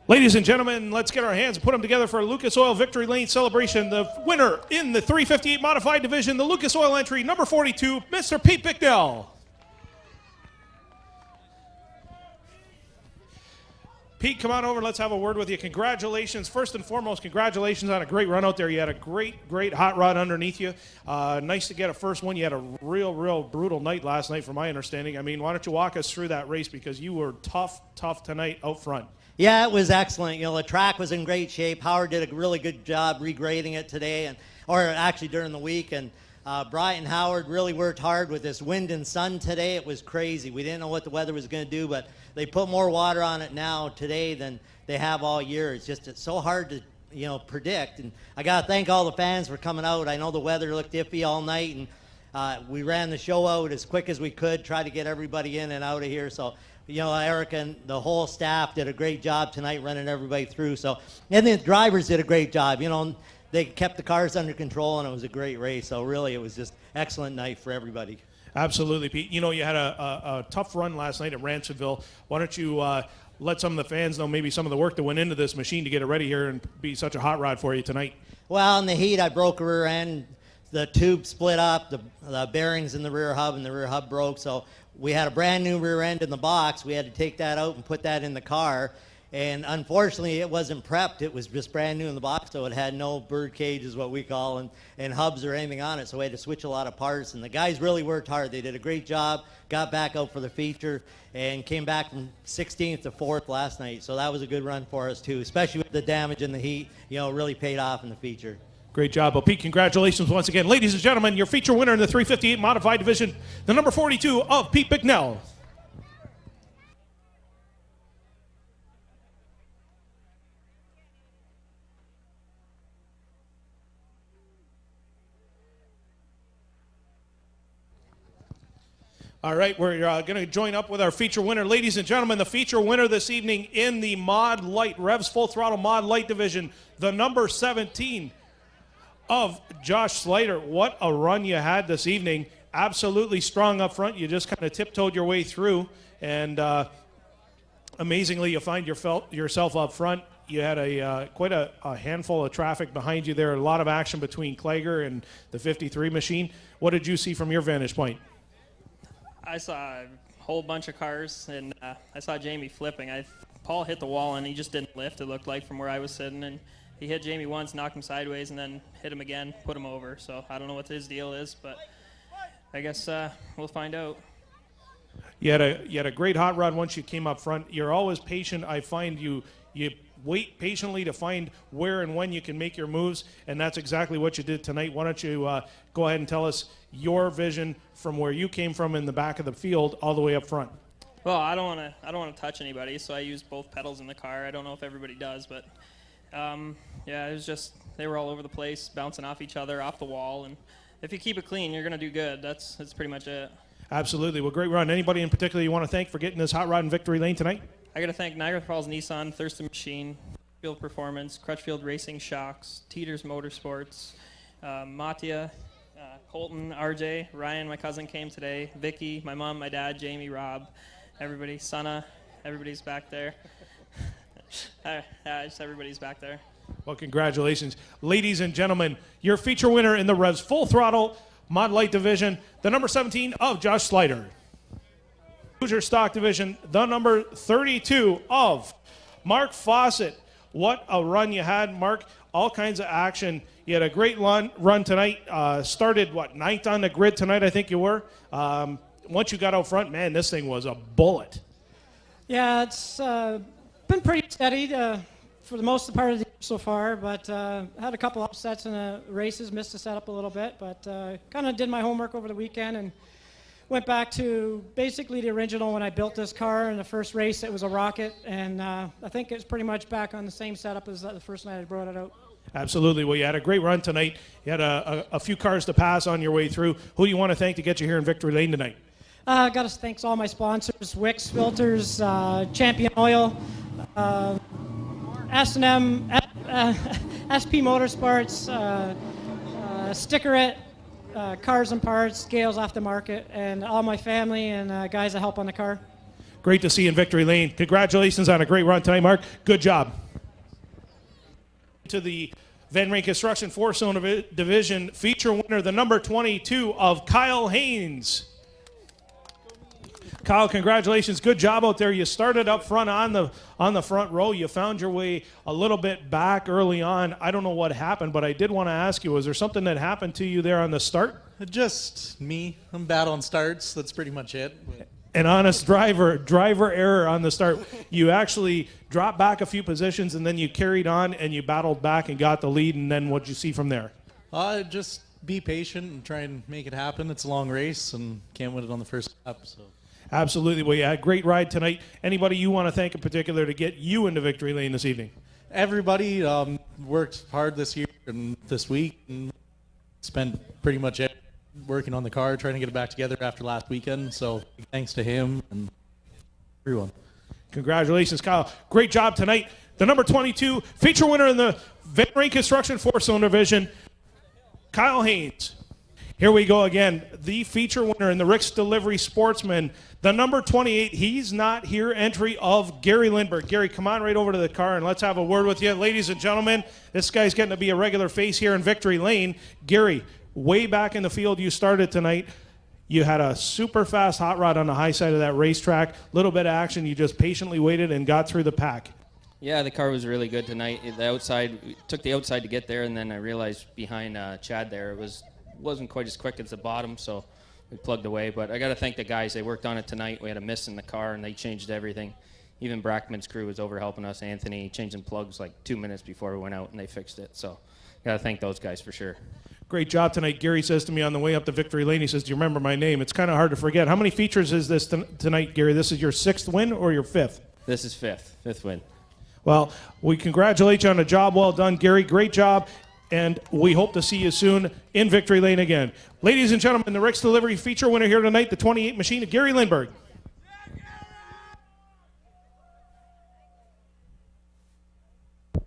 Ladies and gentlemen, let's get our hands and put them together for a Lucas Oil Victory Lane celebration. The winner in the 358 Modified Division, the Lucas Oil entry, number 42, Mr. Pete Bicknell. Pete, come on over. Let's have a word with you. Congratulations. First and foremost, congratulations on a great run out there. You had a great hot rod underneath you. Nice to get a first one. You had a real brutal night last night, from my understanding. I mean, why don't you walk us through that race, because you were tough tonight out front. Yeah, it was excellent. You know, the track was in great shape. Howard did a really good job regrading it today, or actually during the week. And Bryant and Howard really worked hard with this wind and sun today. It was crazy. We didn't know what the weather was going to do, but they put more water on it now today than they have all year. It's so hard to predict. And I got to thank all the fans for coming out. I know the weather looked iffy all night, and we ran the show out as quick as we could, try to get everybody in and out of here. So, Eric and the whole staff did a great job tonight running everybody through. So, and the drivers did a great job. They kept the cars under control, and it was a great race. So really, it was just excellent night for everybody. Absolutely, Pete. You had a tough run last night at Merrittville. Why don't you let some of the fans know maybe some of the work that went into this machine to get it ready here and be such a hot rod for you tonight? Well, in the heat, I broke a rear end. The tube split up, the bearings in the rear hub, and the rear hub broke. So we had a brand new rear end in the box. We had to take that out and put that in the car. And unfortunately, it wasn't prepped. It was just brand new in the box, so it had no bird cage, is what we call, and hubs or anything on it. So we had to switch a lot of parts. And the guys really worked hard. They did a great job, got back out for the feature, and came back from 16th to 4th last night. So that was a good run for us, too, especially with the damage in the heat. Really paid off in the feature. Great job. Well, Pete, congratulations once again. Ladies and gentlemen, your feature winner in the 358 Modified Division, the number 42 of Pete Bicknell. All right, we're going to join up with our feature winner. Ladies and gentlemen, the feature winner this evening in the Mod Light, Revs Full Throttle Mod Light Division, the number 17 of Josh Slater. What a run you had this evening. Absolutely strong up front. You just kind of tiptoed your way through, and amazingly, you find yourself up front. You had quite a handful of traffic behind you there, a lot of action between Klager and the 53 machine. What did you see from your vantage point? I saw a whole bunch of cars, and I saw Jamie flipping. Paul hit the wall, and he just didn't lift, it looked like, from where I was sitting. And he hit Jamie once, knocked him sideways, and then hit him again, put him over. So I don't know what his deal is, but I guess we'll find out. You had a great hot rod once you came up front. You're always patient. I find you wait patiently to find where and when you can make your moves, and that's exactly what you did tonight. Why don't you go ahead and tell us your vision from where you came from in the back of the field all the way up front? Well, I don't want to touch anybody, so I used both pedals in the car. I don't know if everybody does, but yeah, it was just they were all over the place, bouncing off each other, off the wall, and if you keep it clean, you're going to do good. That's pretty much it. Absolutely. Well, great run. Anybody in particular you want to thank for getting this hot rod in victory lane tonight? I got to thank Niagara Falls Nissan, Thurston Machine, Field Performance, Crutchfield Racing Shocks, Teeters Motorsports, Mattia, Colton, RJ, Ryan, my cousin, came today, Vicky, my mom, my dad, Jamie, Rob, everybody, Sana, everybody's back there. Just everybody's back there. Well, congratulations. Ladies and gentlemen, your feature winner in the Revs Full Throttle Mod Light Division, the number 17 of Josh Slater. Hoosier Stock Division, the number 32 of Mark Fawcett. What a run you had, Mark. All kinds of action. You had a great run tonight. Started, ninth on the grid tonight, I think you were. Once you got out front, man, this thing was a bullet. Yeah, it's been pretty steady for the most part of the year so far, but had a couple upsets in the races, missed the setup a little bit, but kind of did my homework over the weekend and went back to basically the original when I built this car. In the first race, it was a Rocket, and I think it's pretty much back on the same setup as the first night I brought it out. Absolutely. Well, you had a great run tonight. You had a few cars to pass on your way through. Who do you want to thank to get you here in victory lane tonight? Got to thank all my sponsors: Wix Filters, Champion Oil, S&M, SP Motorsports, Stickerette, Cars and Parts, Gales Aftermarket, and all my family and guys that help on the car. Great to see you in victory lane. Congratulations on a great run tonight, Mark. Good job. To the Van Ryn Construction four-zone division feature winner, the number 22 of Kyle Haynes. Kyle, congratulations. Good job out there. You started up front on the front row. You found your way a little bit back early on. I don't know what happened, but I did want to ask you, was there something that happened to you there on the start? Just me. I'm bad on starts. That's pretty much it. An honest driver error on the start. You actually dropped back a few positions, and then you carried on, and you battled back and got the lead, and then what'd you see from there? Just be patient and try and make it happen. It's a long race, and can't win it on the first lap. So. Absolutely. Well, you had a great ride tonight. Anybody you want to thank in particular to get you into victory lane this evening? Everybody worked hard this year and this week, and spent pretty much working on the car, trying to get it back together after last weekend. So thanks to him and everyone. Congratulations, Kyle. Great job tonight. The number 22 feature winner in the Van Ryn Construction four-zone division, Kyle Haynes. Here we go again. The feature winner in the Rick's Delivery Sportsman, the number 28. He's not here. Entry of Gary Lindbergh. Gary, come on right over to the car and let's have a word with you. Ladies and gentlemen, this guy's getting to be a regular face here in victory lane. Gary, way back in the field you started tonight. You had a super fast hot rod on the high side of that racetrack. Little bit of action. You just patiently waited and got through the pack. Yeah, the car was really good tonight. The outside, took the outside to get there, and then I realized behind Chad there it wasn't quite as quick as the bottom, so we plugged away. But I got to thank the guys. They worked on it tonight. We had a miss in the car, and they changed everything. Even Brackman's crew was over helping us. Anthony changing plugs like 2 minutes before we went out, and they fixed it. So got to thank those guys for sure. Great job tonight. Gary says to me on the way up to victory lane, he says, do you remember my name? It's kind of hard to forget. How many features is this tonight, Gary? This is your 6th win or your 5th? This is fifth win. Well, we congratulate you on a job well done, Gary. Great job, and we hope to see you soon in victory lane again. Ladies and gentlemen, the Rick's Delivery feature winner here tonight, the 28 machine, Gary Lindbergh.